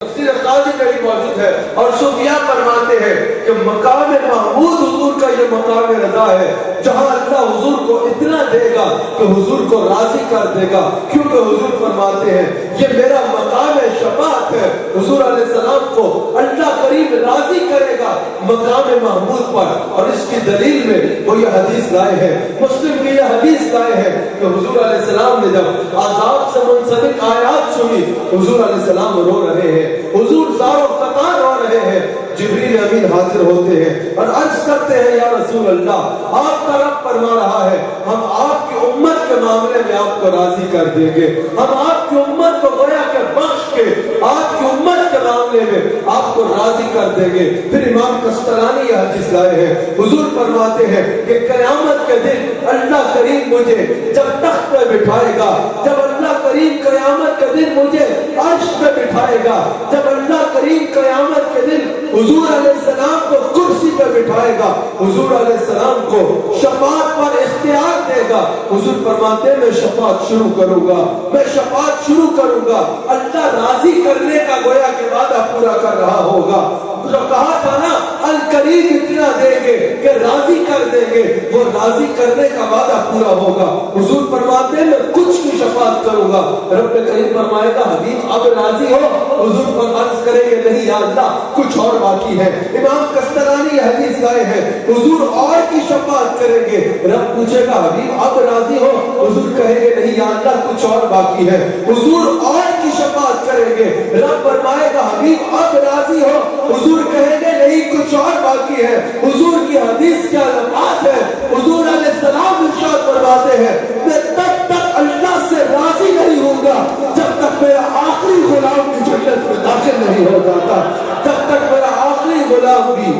تفسیر قاضی میں بھی موجود ہے اور صوفیاء فرماتے ہیں کہ مقام محمود حضور کا یہ مقام رضا ہے، جہاں اللہ حضور کو اتنا دے گا کہ حضور کو راضی کر دے گا، کیونکہ حضور فرماتے ہیں یہ میرا مقام شفاعت ہے۔ حضور علیہ السلام کو اللہ کریم راضی کرے گا مقام محمود پر، اور اس کی دلیل میں وہ یہ حدیث لائے ہیں، مسلم کی یہ حدیث لائے ہیں کہ حضور علیہ السلام نے جب عذاب سے منسلک آیات سنی، حضور علیہ السلام رو رہے ہیں، حضور زار و قطار رو رہے ہیں، جبریل امین حاضر ہوتے ہیں اور عرض کرتے ہیں یا رسول اللہ، آپ کا رب فرما رہا ہے ہم آپ کی امت کے معاملے میں آپ کو راضی کر دیں گے، ہم آپ کی امت کو گویا کہ بخش کے آپ کی امت کے معاملے میں آپ کو راضی کر دیں گے۔ پھر امام قسطلانی یہ حدیث لائے ہیں، حضور فرماتے ہیں کہ قیامت کے دن اللہ کریم مجھے جب تخت پہ بٹھائے گا، جب اللہ کریم قیامت کے دن مجھے عرش پہ بٹھائے گا، جب اللہ کریم قیامت کے دن حضور علیہ السلام کو کرسی پہ بٹھائے گا، حضور علیہ السلام کو شفاعت پر اختیار دے گا، حضور فرماتے ہیں میں شفاعت شروع کروں گا، میں شفاعت شروع کروں گا، اللہ راضی کرنے کا گویا کہ وعدہ پورا کر رہا ہوگا۔ جو کہا تھا نا الکریم اتنا دیں گے کہ راضی کر دیں گے، وہ راضی کرنے کا وعدہ پورا ہوگا۔ حضور فرماتے ہیں میں کچھ کی شفاعت کروں گا، رب کریم فرمائے گا حبیب اب راضی ہو، حضور پر عرض کریں گے نہیں یا اللہ کچھ اور باقی ہے۔ امام قسطلانی حدیث لائے ہیں، حضور اور کی شفاعت کریں گے، رب پوچھے گا حبیب اب راضی ہو، حضور کہیں گے نہیں یا اللہ کچھ اور باقی ہے۔ حضور اور کی شفاعت کریں گے، رب فرمائے گا حبیب اب راضی ہو، حضور کہیں گے نہیں کچھ اور باقی ہے۔ حضور کی حدیث کیا لمحات ہے، حضور علیہ السلام ارشاد فرماتے ہیں میں تب تک اللہ سے راضی نہیں ہوں گا جب تک میرا آخری غلام بھی جنت میں داخل نہیں ہو جاتا، جب تک میرا آخری غلام بھی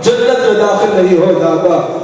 جنت میں داخل نہیں ہو جاتا۔